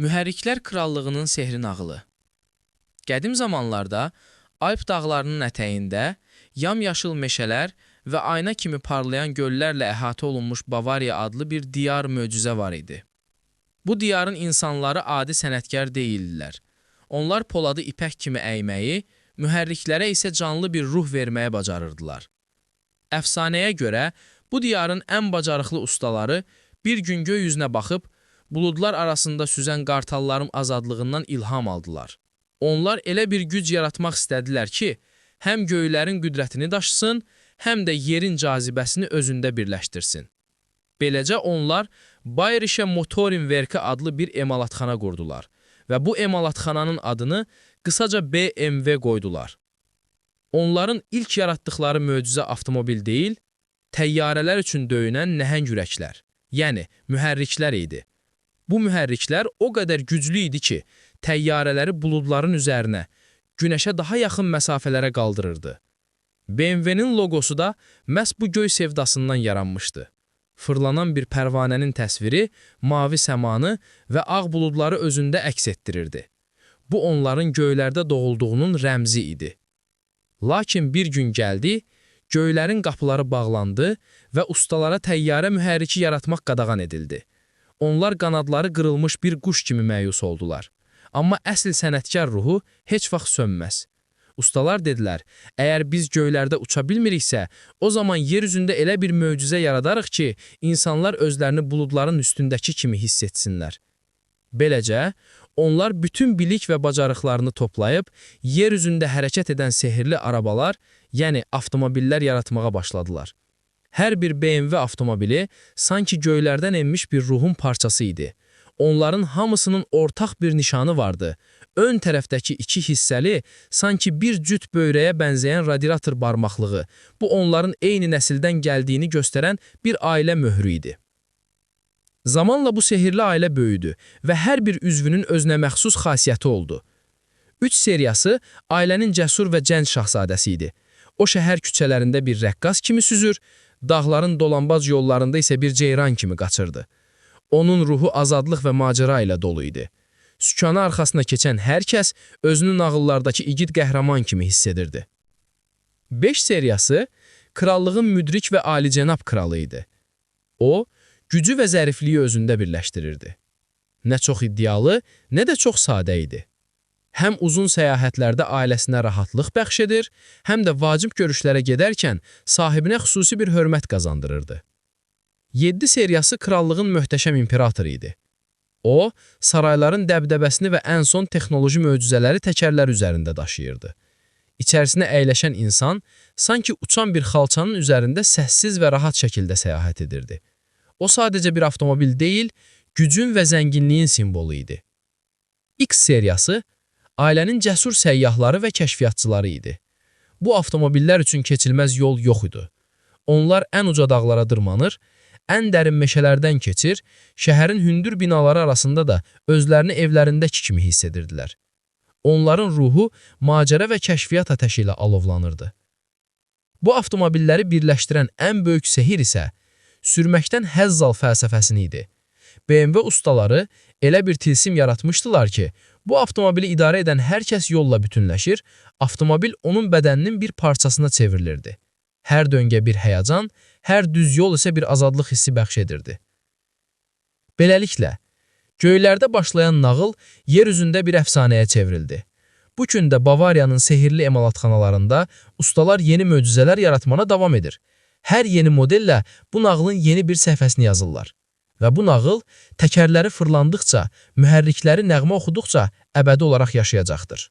Mühərriklər Krallığının sehri nağılı. Qədim zamanlarda Alp dağlarının ətəyində yamyaşıl meşələr və ayna kimi parlayan göllərlə əhatə olunmuş Bavariya adlı bir diyar möcüzə var idi. Bu diyarın insanları adi sənətkar deyildilər. Onlar poladı ipək kimi əyməyi, mühərriklərə isə canlı bir ruh verməyə bacarırdılar. Əfsanəyə görə bu diyarın ən bacarıqlı ustaları bir gün göy yüzünə baxıb, buludlar arasında süzən qartalların azadlığından ilham aldılar. Onlar elə bir güc yaratmaq istədilər ki, həm göylərin qüdrətini daşısın, həm də yerin cazibəsini özündə birləşdirsin. Beləcə onlar Bayerische Motorenwerke adlı bir emalatxana qurdular və bu emalatxananın adını qısaca BMW qoydular. Onların ilk yaratdıkları möcüzə avtomobil deyil, təyyarələr üçün döyünən nəhəng ürəklər, yəni mühərriklər idi. Bu mühərriklər o qədər güclü idi ki, təyyarələri buludların üzərinə, günəşə daha yaxın məsafələrə qaldırırdı. BMW-nin logosu da məhz bu göy sevdasından yaranmışdı. Fırlanan bir pərvanənin təsviri mavi səmanı və ağ buludları özündə əks etdirirdi. Bu onların göylərdə doğulduğunun rəmzi idi. Lakin bir gün gəldi, göylərin qapıları bağlandı və ustalara təyyarə mühərriki yaratmaq qadağan edildi. Onlar qanadları qırılmış bir quş kimi məyus oldular. Amma əsl sənətkar ruhu heç vaxt sönməz. Ustalar dedilər, əgər biz göylərdə uça bilmiriksə, o zaman yer üzündə elə bir möcüzə yaradarıq ki, insanlar özlərini buludların üstündəki kimi hiss etsinlər. Beləcə, onlar bütün bilik və bacarıqlarını toplayıb, yer üzündə hərəkət edən sehirli arabalar, yəni avtomobillər yaratmağa başladılar. Hər bir BMW avtomobili sanki göylərdən enmiş bir ruhun parçası idi. Onların hamısının ortaq bir nişanı vardı. Ön tərəfdəki iki hissəli, sanki bir cüt böyrəyə bənzəyən radiator barmaqlığı, bu onların eyni nəsildən gəldiyini göstərən bir ailə möhrü idi. Zamanla bu sehirli ailə böyüdü və hər bir üzvünün özünə məxsus xasiyyəti oldu. 3 seriyası ailənin cəsur və gənc şahzadəsi idi. O şəhər küçələrində bir rəqqas kimi süzür, dağların dolanbaz yollarında isə bir ceyran kimi qaçırdı. Onun ruhu azadlıq və macera ilə dolu idi. Sükanı arxasına keçən hər kəs özünü nağıllardakı igid qəhrəman kimi hiss edirdi. 5 seriyası krallığın müdrik və alicənab kralı idi. O, gücü və zərifliyi özündə birləşdirirdi. Nə çox iddialı, nə də çox sadə idi. Həm uzun səyahətlərdə ailəsinə rahatlıq bəxş edir, həm də vacib görüşlərə gedərkən sahibinə xüsusi bir hörmət qazandırırdı. 7 seriyası krallığın möhtəşəm imperatoru idi. O, sarayların dəbdəbəsini və ən son texnoloji möcüzələri təkərlər üzərində daşıyırdı. İçərisinə əyləşən insan sanki uçan bir xalçanın üzərində səssiz və rahat şəkildə səyahət edirdi. O sadəcə bir avtomobil deyil, gücün və zənginliyin simvolu idi. X seriyası ailənin cəsur səyyahları və kəşfiyyatçıları idi. Bu avtomobillər üçün keçilməz yol yox idi. Onlar ən uca dağlara dırmanır, ən dərin meşələrdən keçir, şəhərin hündür binaları arasında da özlərini evlərindəki kimi hiss edirdilər. Onların ruhu macəra və kəşfiyyat ateşi ilə alovlanırdı. Bu avtomobilləri birləşdirən ən böyük sehir isə sürməkdən həzz al fəlsəfəsini idi. BMW ustaları elə bir tilsim yaratmışdılar ki, bu avtomobili idarə edən hər kəs yolla bütünləşir, avtomobil onun bədəninin bir parçasına çevrilirdi. Hər döngə bir həyəcan, hər düz yol isə bir azadlıq hissi bəxş edirdi. Beləliklə, göylərdə başlayan nağıl yer üzündə bir əfsanəyə çevrildi. Bu gün də Bavariyanın sehirli emalatxanalarında ustalar yeni möcüzələr yaratmana davam edir. Hər yeni modellə bu nağılın yeni bir səhifəsini yazırlar. Və bu nağıl təkərləri fırlandıqca, mühərrikləri nəğmə oxuduqca əbədi olaraq yaşayacaqdır.